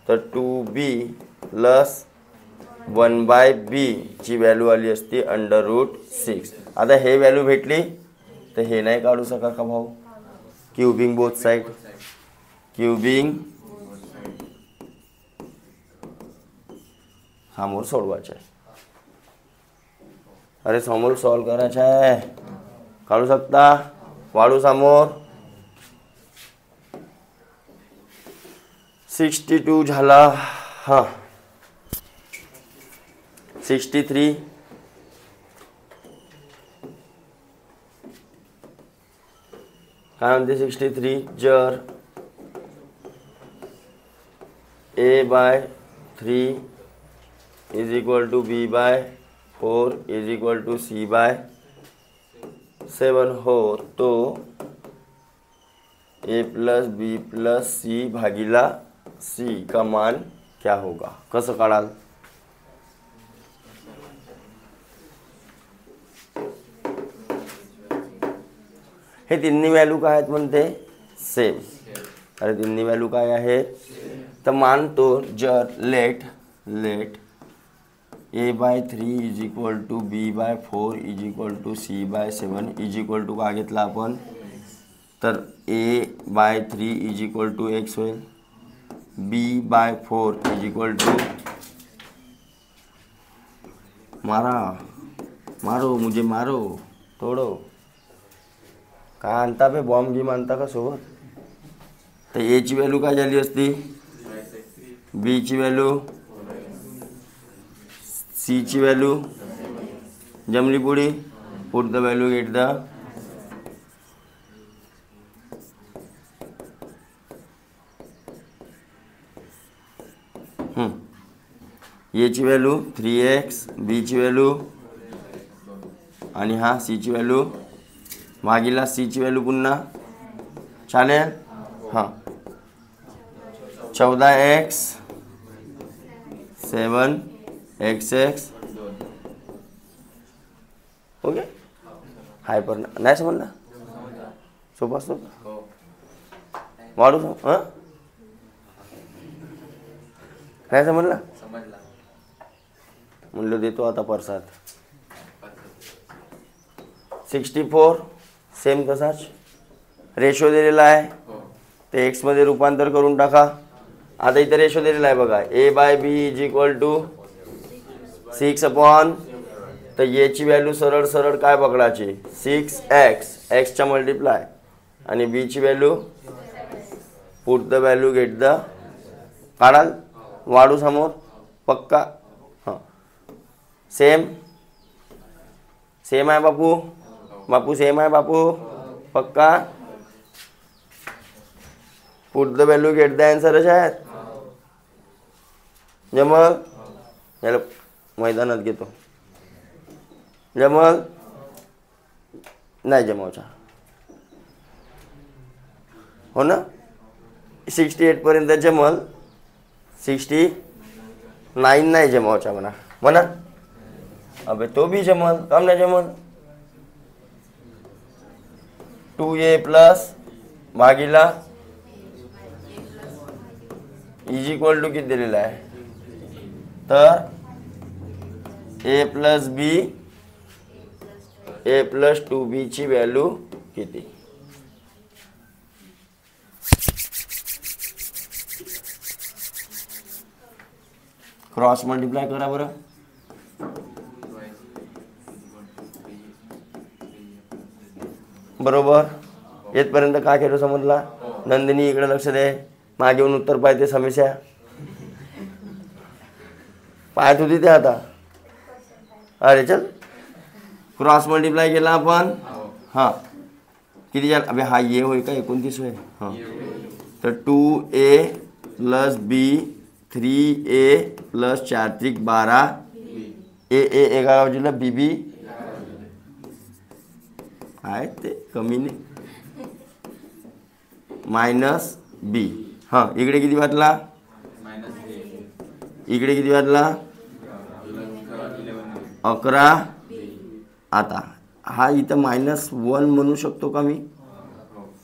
तर 2b प्लस 1/b ची व्हॅल्यू आली असती √6. आता हे व्हॅल्यू भेटली तर हे नाही काढू शका का भाऊ. क्युबिंग बोथ साईड समोर सोडवायचं आहे. अरे समोर सॉल्व करायचं आहे. काढू शकता वाढू समोर 62 झाला. हां 63 काय म्हणते 63 जर a/3 is equal to b/4 is equal to c/7 हो तो a plus B plus C भागीला c का मान क्या होगा. कसं काढाल हे तिन्ही व्हॅल्यू काय आहेत म्हणते सेम. अरे तिन्ही व्हॅल्यू काय आहे तर मानतो जर let a/3 is equal to b/4 is equal to c/7 is equal to का घेतला आपण तर a/3 is equal to x होईल. b/4 इज इक्वल टू मारो मुझे मारो तोडो काय आणता बे बॉम्ब गिम आणता का सोबत. तर ए ची व्हॅल्यू काय झाली असती बी ची व्हॅल्यू सी ची व्हॅल्यू जमली पुढे put the value get the ए ची व्हॅल्यू 3x बी ची व्हॅल्यू आणि हा सी ची व्हॅल्यू मागीला सी ची व्हॅल्यू पुन्हा चालेल. हां 14x 7xx ओके. हाय पर नाही समजला सोपा असतो वाढू नाही समजला? म्हणलं देतो आता परसाद. 64 सेम तसाच रेशो दिलेला आहे, ते एक्स मध्ये रूपांतर करून टाका. आता इथे रेशो दिलेला आहे बघा, A/B = 6/, तर याची व्हॅल्यू सरळ सरळ काय पकडायची, 6x, एक्सचा मल्टिप्लाय, आणि b ची value put the value get the, काढाल वाढू समोर पक्का. हां सेम सेम आहे बापू, बापू सेम आहे बापू पक्का. Put the value get the आन्सरच आहेत. जमल? याला मैदानात घेतो. जमल? नाही जमवचा हो ना. 68 पर्यंत जमल, 69 नाही जमवचा म्हणा म्हणा. अबे तो भी जमल, काम नाही जमल. 2a प्लस भागीला = किती दिलेला आहे, तर a प्लस 2b ची व्हॅल्यू किती. क्रॉस मल्टिप्लाय करा बरं. बरोबर. येतपर्यंत काय केलं समजला? नंदिनी इकडे लक्ष दे, मागे येऊन उत्तर पाहिजे समस्या पाहत होती ते आता. अरे चल क्रॉस मल्टिप्लाय केला आपण. हां किती झालं अबे, हा ये होय का 29 होय. हां तर 2a plus b 3a plus 4 त्रिक 12 a 11 बाजूला b आहे ते कमी नाही मायनस b. हां इकडे किती वाटला, इकडे किती वाटला 11. आता हा इथं -1 म्हणू शकतो का मी,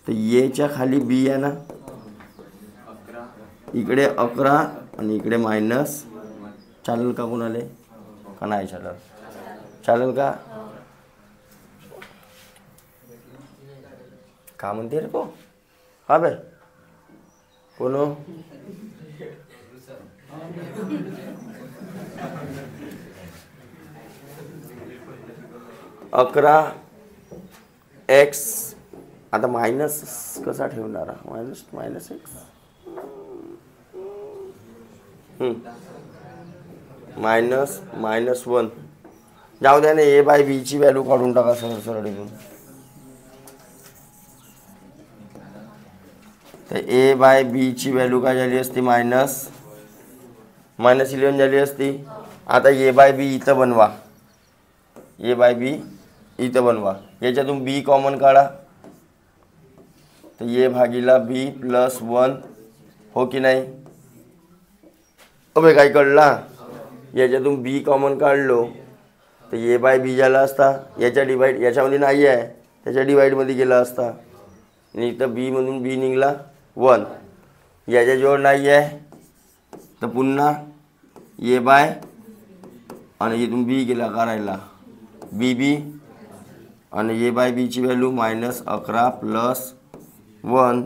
तर येच्या खाली b आहे ना, इकडे 11 आणि इकडे मायनस. चालेल का कोणाले का नाही चालेल? चालेल का? का म्हणते रे को हा बे कोण 11x. आता मायनस कसा ठेवणार, मायनस x -1 जाऊ द्या ना. a/b ची व्हॅल्यू काढून टाका सरळ सरळ इथून. तर a/b ची व्हॅल्यू काय झाली असती, -11 झाली असती. आता a/b इथं बनवा, a/b इथं बनवा. याच्यातून b कॉमन काढा, तर a/b प्लस 1 हो की नाही. अबे काय कळला, याच्यातून b कॉमन काढलो तर a/b झाला असता. याच्या डिवाईड याच्यामध्ये नाही आहे, त्याच्या डिवाईडमध्ये गेला असता. आणि इथं b मधून b निघाला 1, याच्याजवळ नाही आहे तर पुन्हा a/ आणि इथून b गेला करायला b आणि a/b ची व्हॅल्यू -11 प्लस 1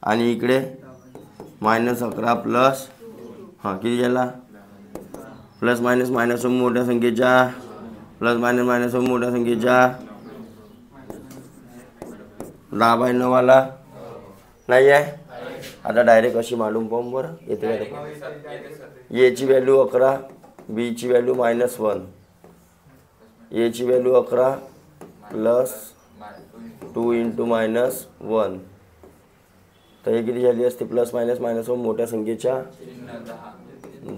आणि इकडे -11 प्लस हां किती झाला, प्लस मायनस मायनस मोठ्या संख्येच्या, प्लस मायनस मायनस मोठ्या संख्येच्या 10/9 आला नाही आहे. आता डायरेक्ट अशी मांडून पाहून बरं येते का. ए ची व्हॅल्यू 11, बी ची व्हॅल्यू -1, ए ची व्हॅल्यू 11 प्लस 2 × -1, तर हे किती झाली असते, प्लस मायनस मायनस मोठ्या संख्येच्या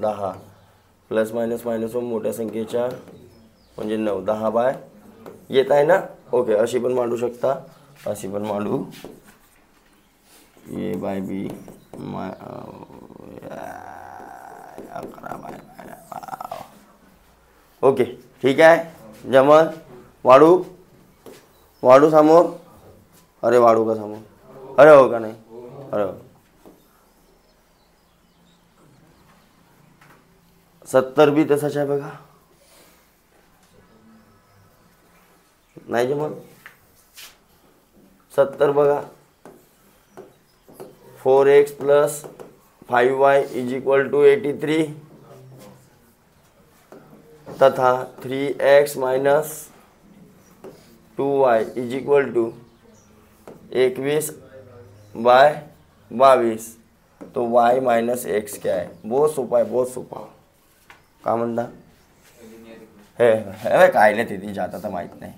10, प्लस मायनस मायनस मोठ्या संख्येच्या म्हणजे 9, 10/, येत आहे ना. ओके अशी पण मांडू शकता, अशी पण मांडू. a/b 11/, ओके ठीक आहे. जमल वाढू समोर. अरे वाढू का समोर, अरे हो का नाही, अरे हो. 70 बी तसाच आहे बघा. नाही जमत. 70 बघा. 4x plus 5y is equal to 83 तथा 3x minus 2y is equal to 21/22. तो y माइनस x क्या आहे? बहुत सोपा आहे, बहुत सोपा. का म्हणता? हे काय नाही ते जाता तर माहीत नाही.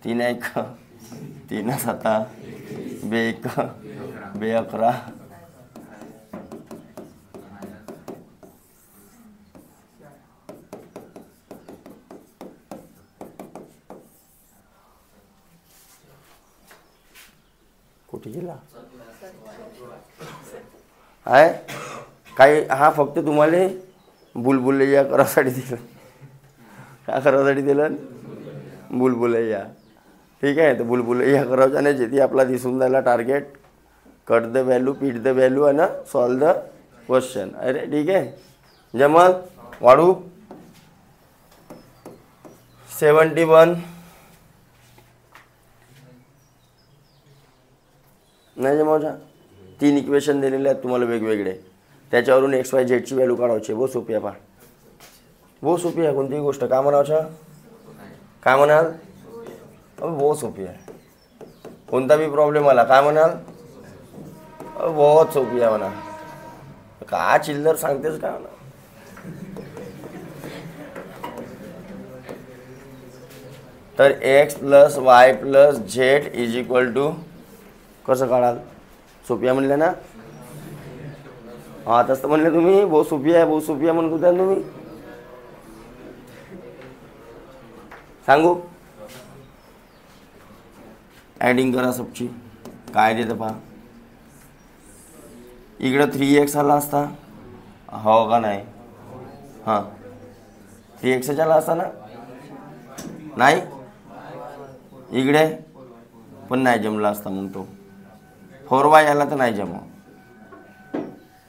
3 1 3 7 2 1 2 11. कुठे गेला आहे काही? हा फक्त तुम्हाला बुलबुलैया करासाठी दिलं. काय करासाठी दिलं? बुलबुलैया. ठीक आहे. तर बुलबुलैया करायचा नाही, जेथे आपला दिसून जायला टार्गेट. कट द व्हॅल्यू, पीट द व्हॅल्यू आणि सॉल्व द क्वेश्चन. अरे ठीक आहे. जमल. वाढू 71. नाही जमावचा. 3 इक्वेशन दिलेले आहेत तुम्हाला वेगवेगळे. त्याच्यावरून एक्स वाय झेडची व्हॅल्यू काढायची. बहुत सोपी आहे. पहा, बहुत सोपी आहे. कोणतीही गोष्ट काय म्हणावं? काय म्हणाल? बहुत सोपी आहे. कोणता बी प्रॉब्लेम आला काय म्हणाल? बहुत सोपी आहे म्हणा. का चिल्लर सांगतेस का म्हणा. तर x plus y plus Z is equal to कसं काढाल? सोपी आहे म्हणलं ना. हा तसं म्हणलं तुम्ही. बहुत सोपी आहे, बहुत सोपी आहे म्हणत होत्या तुम्ही. सांगू? ॲडिंग करा सबची. काय देतं पहा. इकडं 3x आला असता. हो का नाही? हां 3x आला असता ना. नाही इकडे पण नाही जमला असता. मग तो 4y आला तर नाही जमा.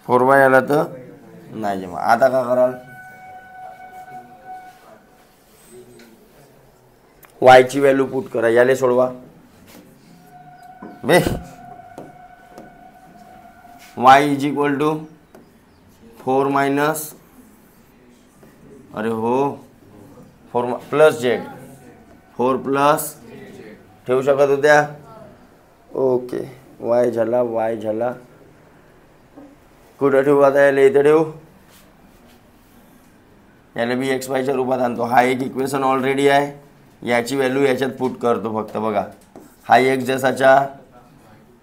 4y आला तर नाही जमा. आता का कराल? y ची व्हॅल्यू पुट करा. याले सोडवा बे. y is equal to 4 minus अरे हो 4 प्लस झेड. 4 प्लस ठेवू शकत होत्या. ओके. y झाला, y झाला. कुठं ठेवू आता? याला इथे ठेवू. याला बी एक्स वायच्या रूपात आणतो. हा एक इक्वेशन ऑलरेडी आहे. याची व्हॅल्यू याच्यात पुट करतो फक्त. बघा हा एक्स जसाचा,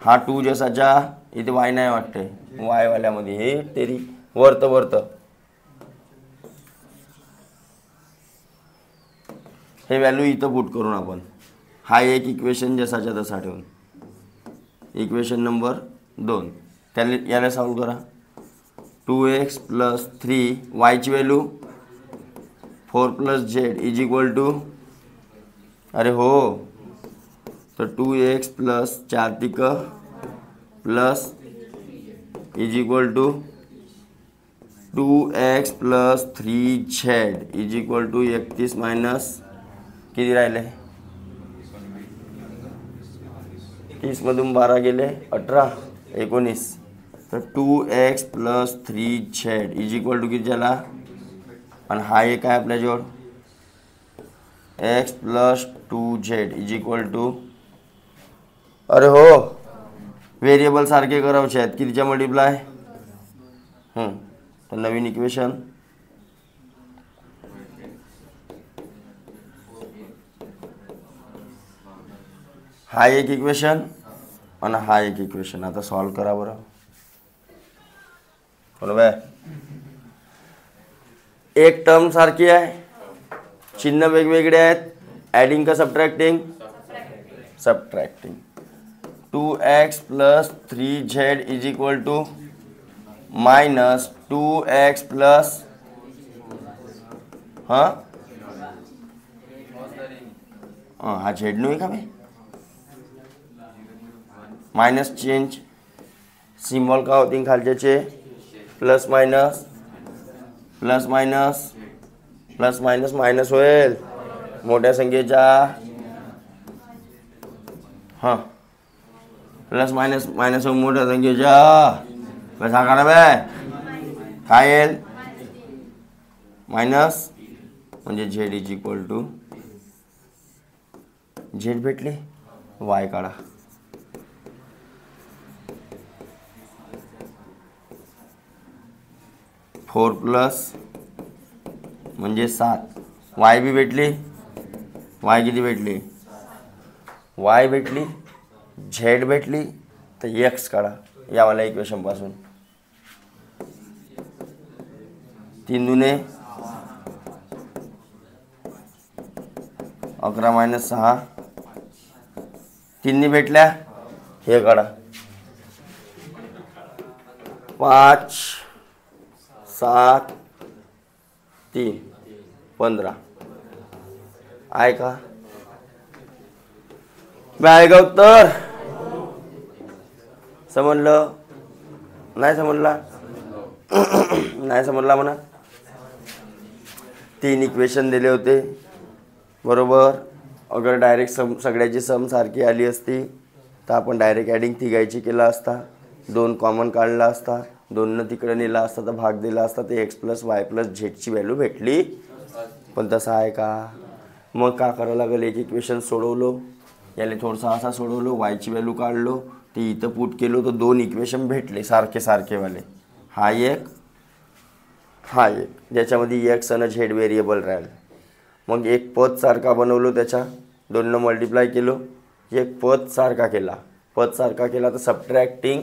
हा 2 जसाचा. इथे वाय नाही वाटते. वाय वाल्यामध्ये हे तेरी वरत हे व्हॅल्यू इथं पुट करून आपण हा एक इक्वेशन जसाच्या तसा ठेवून. इक्वेशन नंबर 2 त्याला याला सॉल्व करा. 2x प्लस 3 वायची value 4 plus Z is equal to अरे हो तर 2x प्लस 4 तिक plus is equal to 2x plus 3z is equal to 31 minus किती राहिले? 30 मधून 12 गेले 18 19. तर 2x plus 3z is equal to किती झाला? आणि हा एक आहे आपल्याजवळ x plus 2z is equal to अरे हो व्हेरिएबल सारखे करायचे आहेत. कितीच्या मल्टिप्लाय? तर नवीन इक्वेशन हा एक इक्वेशन आणि हा एक इक्वेशन. आता सॉल्व करा बरं. बरोबर. एक टर्म सारखी आहे, चिन्ह वेगवेगळे आहेत. ॲडिंग का subtracting? Subtracting. 2x plus 3z is equal to minus 2x plus हा झेड नाही का बे? मायनस चेंज सिम्बॉल का होती खालच्याचे? Plus minus plus minus minus होईल मोठ्या संख्येच्या हां प्लस मायनस मायनस मोठ्या संख्येच्या प्लस हा करा काय येईल मायनस म्हणजे z is equal to z भेटली वाय काढा 4 प्लस म्हणजे 7 वाय बी भेटली वाय किती भेटली वाय भेटली झेड भेटली तर एक्स काढा यावाला इक्वेशन पासून 3 दुने 11 मायनस 6 3 भेटल्या हे काढा 5 7 3 15 आहे का आहे का उत्तर समजलं नाही समजला नाही समजला म्हणा 3 इक्वेशन दिले होते बरोबर अगर डायरेक्ट सगळ्याची सम सारखी आली असती तर आपण डायरेक्ट ॲडिंग तिघायची केला असता 2 कॉमन काढला असता 2 तिकडे नेला असता तर भाग दिला असता ते एक्स प्लस वाय प्लस झेडची व्हॅल्यू भेटली पण तसं आहे का मग का करावं लागेल एक इक्वेशन सोडवलो याला थोडंसं असा सोडवलो वायची व्हॅल्यू काढलो ते इथं पुट केलो तर 2 इक्वेशन भेटले सारखे सारखेवाले हा एक ज्याच्यामध्ये एक्स आणि झेड व्हेरिएबल राहील मग एक पद सारखा बनवलो त्याच्या 2 मल्टिप्लाय केलो एक पद सारखा केला तर सबट्रॅक्टिंग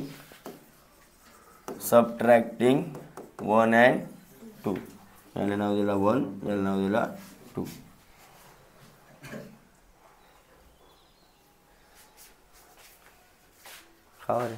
1 and 2 याला नाव दिला 1 याला नाव दिला 2 रे